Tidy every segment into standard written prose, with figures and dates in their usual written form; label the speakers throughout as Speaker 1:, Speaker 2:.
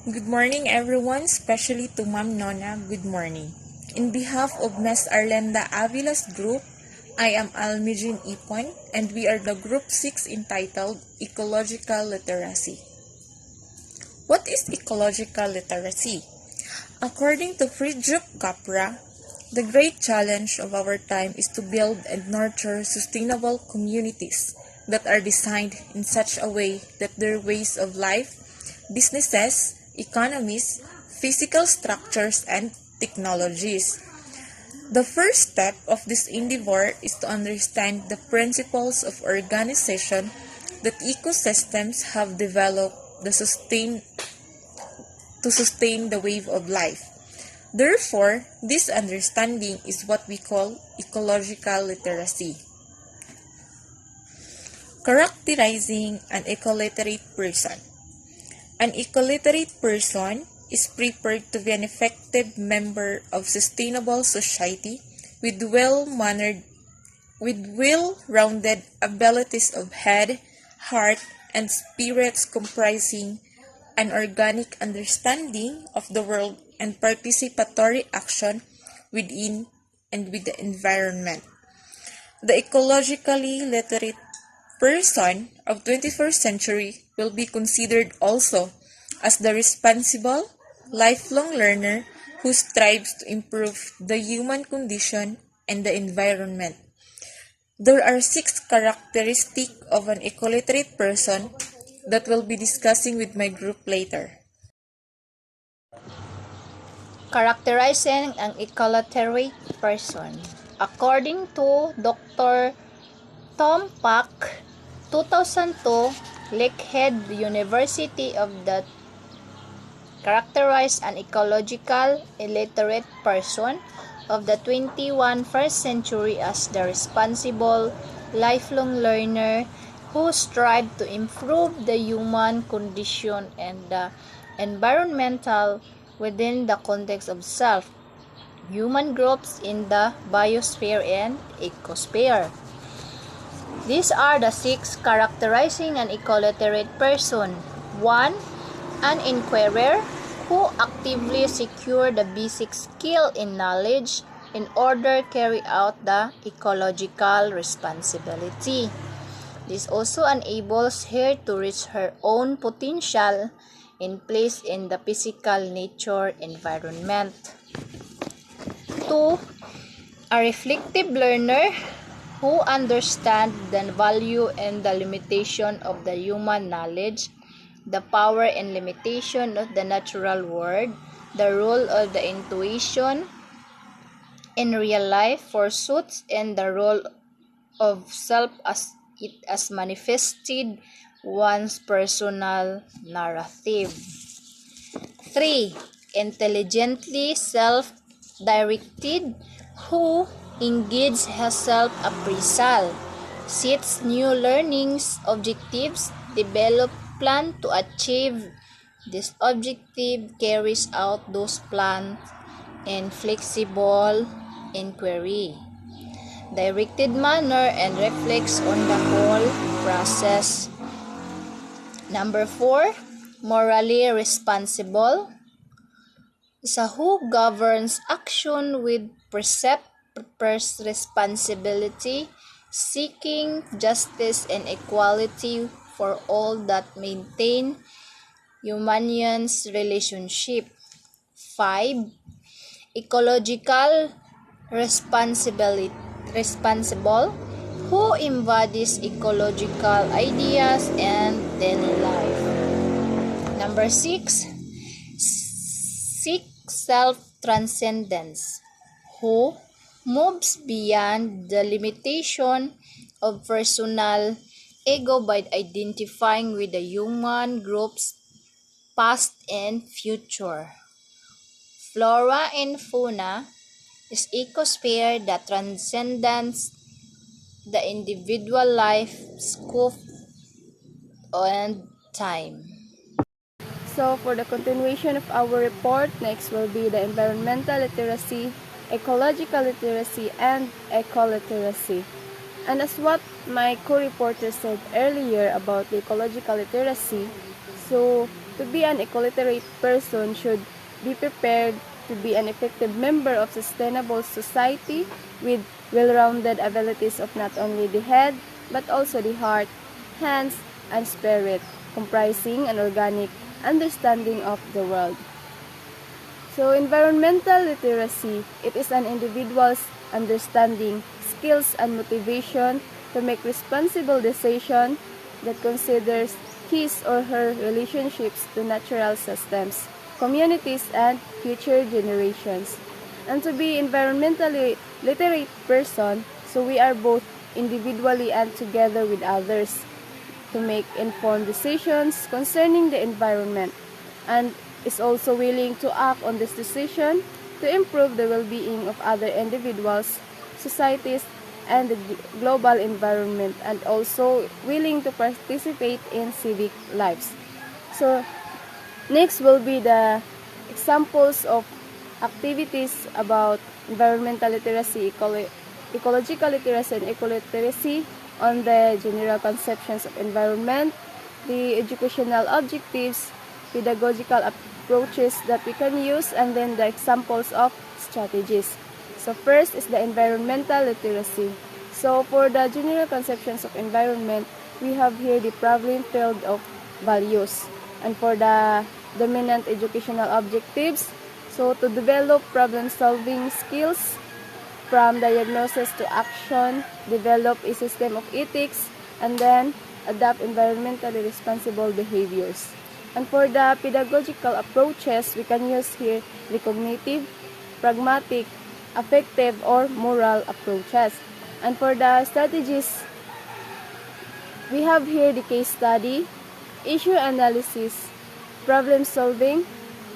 Speaker 1: Good morning everyone, especially to Ma'am Nona, good morning. In behalf of Ms. Arlenda Avila's group, I am Almijin Ipon and we are the Group 6 entitled Ecological Literacy. What is ecological literacy? According to Fridtjof Capra, the great challenge of our time is to build and nurture sustainable communities that are designed in such a way that their ways of life, businesses, economies, physical structures, and technologies. The first step of this endeavor is to understand the principles of organization that ecosystems have developed to sustain the wave of life. Therefore, this understanding is what we call ecological literacy. Characterizing an ecoliterate person. An ecoliterate person is prepared to be an effective member of sustainable society with well-rounded abilities of head, heart, and spirits comprising an organic understanding of the world and participatory action within and with the environment. The ecologically literate person of 21st century will be considered also as the responsible, lifelong learner who strives to improve the human condition and the environment. There are 6 characteristics of an ecoliterate person that we'll be discussing with my group later.
Speaker 2: Characterizing an ecoliterate person. According to Dr. Tom Pak, 2002, Lakehead University of the characterized an ecological illiterate person of the 21st century as the responsible, lifelong learner who strive to improve the human condition and the environmental within the context of self, human groups in the biosphere and ecosphere. These are the 6 characterizing an ecoliterate person. 1. An inquirer who actively secure the basic skill in knowledge in order to carry out the ecological responsibility. This also enables her to reach her own potential in place in the physical nature environment. 2. A reflective learner who understands the value and the limitation of the human knowledge, the power and limitation of the natural world, the role of the intuition in real life pursuits, and the role of self as it has manifested one's personal narrative. 3. Intelligently self-directed who engages her self-appraisal, sets new learnings objectives, develop plan to achieve this objective, carries out those plans, and flexible inquiry, directed manner, and reflects on the whole process. Number 4, morally responsible is who governs action with responsibility, seeking justice and equality for all that maintain human's relationship. 5. Ecological responsible who embodies ecological ideas and daily life. Number 6. Seek self-transcendence who moves beyond the limitation of personal ego by identifying with the human group's past and future. Flora and fauna is ecosphere that transcends the individual life, scope, and time.
Speaker 3: So for the continuation of our report, next will be the environmental literacy, ecological literacy, and ecoliteracy. And as what my co-reporter said earlier about the ecological literacy, so To be an ecoliterate person should be prepared to be an effective member of sustainable society with well-rounded abilities of not only the head, but also the heart, hands, and spirit, comprising an organic understanding of the world. So environmental literacy, it is an individual's understanding, skills, and motivation to make responsible decisions that considers his or her relationships to natural systems, communities, and future generations. And to be environmentally literate person, so we are both individually and together with others to make informed decisions concerning the environment and is also willing to act on this decision to improve the well-being of other individuals, societies, and the global environment, and also willing to participate in civic lives. So next will be the examples of activities about environmental literacy, ecological literacy, and ecoliteracy on the general conceptions of environment, the educational objectives, pedagogical approaches that we can use, and then the examples of strategies. So first is the environmental literacy. So for the general conceptions of environment, we have here the problem field of values. And for the dominant educational objectives, so to develop problem-solving skills, from diagnosis to action, develop a system of ethics, and then adopt environmentally responsible behaviors. And for the pedagogical approaches, we can use here the cognitive, pragmatic, affective, or moral approaches. And for the strategies, we have here the case study, issue analysis, problem solving,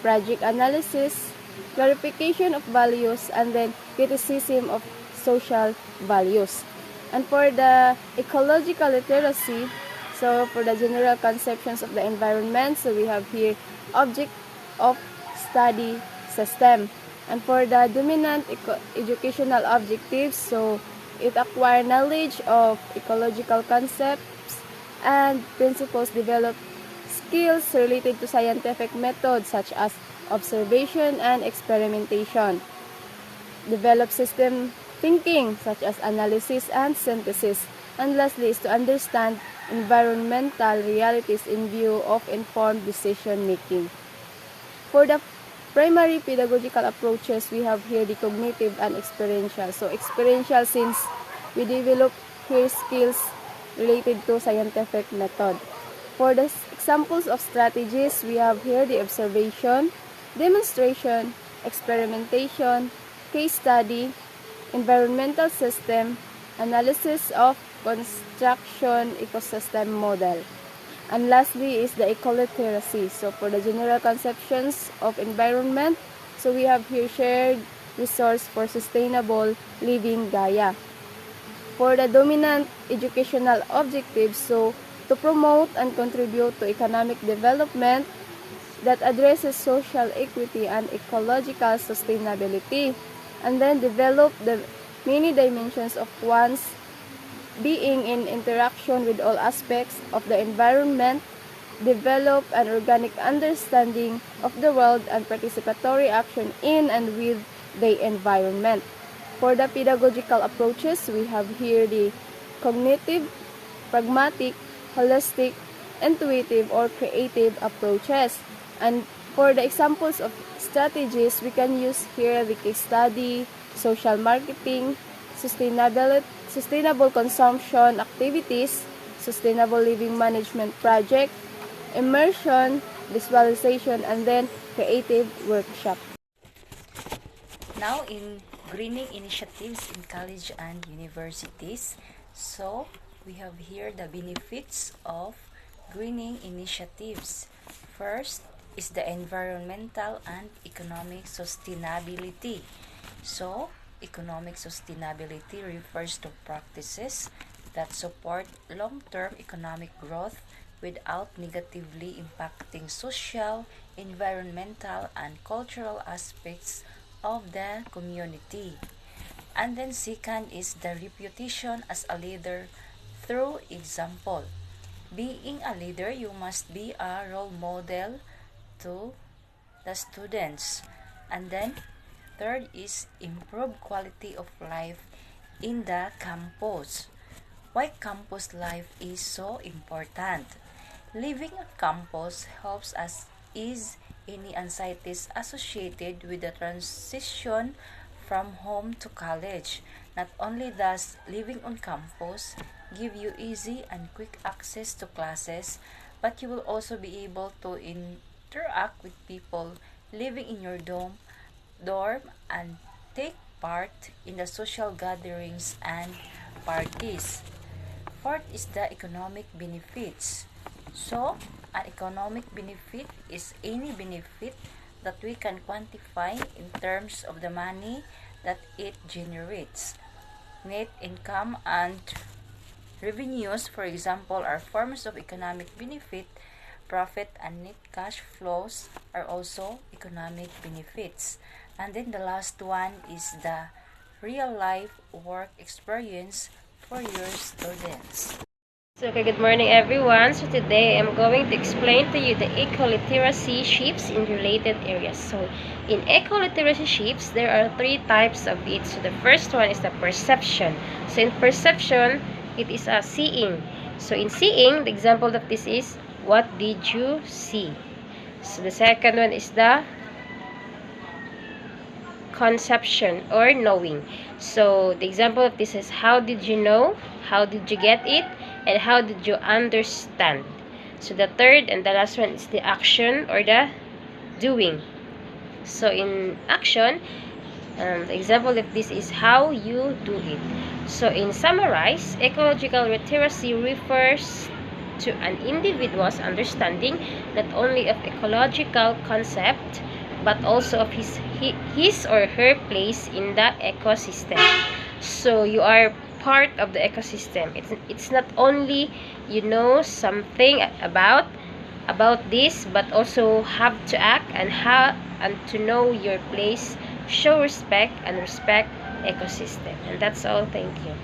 Speaker 3: project analysis, clarification of values, and then criticism of social values. And for the ecological literacy, so for the general conceptions of the environment, so we have here object of study system. And for the dominant educational objectives, so it acquire knowledge of ecological concepts and principles, develop skills related to scientific methods such as observation and experimentation, develop system thinking such as analysis and synthesis, and lastly is to understand environmental realities in view of informed decision making. For the primary pedagogical approaches, we have here the cognitive and experiential. So experiential, since we develop here skills related to scientific method. For the examples of strategies, we have here the observation, demonstration, experimentation, case study, environmental system, analysis of construction ecosystem model. And lastly is the ecoliteracy. So for the general conceptions of environment, so we have here shared resource for sustainable living Gaia. For the dominant educational objectives, so to promote and contribute to economic development that addresses social equity and ecological sustainability, and then develop the many dimensions of one's being in interaction with all aspects of the environment, develop an organic understanding of the world and participatory action in and with the environment. For the pedagogical approaches, we have here the cognitive, pragmatic, holistic, intuitive, or creative approaches. And for the examples of strategies, we can use here the case study, social marketing, sustainable consumption activities, sustainable living management project, immersion, visualization, and then creative workshop.
Speaker 4: Now in greening initiatives in college and universities, so we have here the benefits of greening initiatives. First is the environmental and economic sustainability. So economic sustainability refers to practices that support long-term economic growth without negatively impacting social, environmental, and cultural aspects of the community. And then second is the reputation as a leader through example. Being a leader, you must be a role model to the students. And then, third is improve quality of life in the campus. Why campus life is so important? Living on campus helps us ease any anxieties associated with the transition from home to college. Not only does living on campus give you easy and quick access to classes, but you will also be able to interact with people living in your dorm and take part in the social gatherings and parties. Fourth is the economic benefits. So, an economic benefit is any benefit that we can quantify in terms of the money that it generates. Net income and revenues, for example, are forms of economic benefit. Profit and net cash flows are also economic benefits. And then the last one is the real life work experience for your students.
Speaker 5: So, okay, good morning everyone. So today I'm going to explain to you the eco-literacy shifts in related areas. So in eco-literacy shifts, there are three types of it. So the first one is the perception. So in perception, it is a seeing. So in seeing, the example of this is, what did you see? So the second one is the conception or knowing. So the example of this is, how did you know, how did you get it, and how did you understand? So the third and the last one is the action or the doing. So in action, the example of this is how you do it. So in summarize, ecological literacy refers to an individual's understanding not only of ecological concept but also of his or her place in the ecosystem. So you are part of the ecosystem. It's not only you know something about this, but also have to act and to know your place, show respect and respect ecosystem. And that's all. Thank you.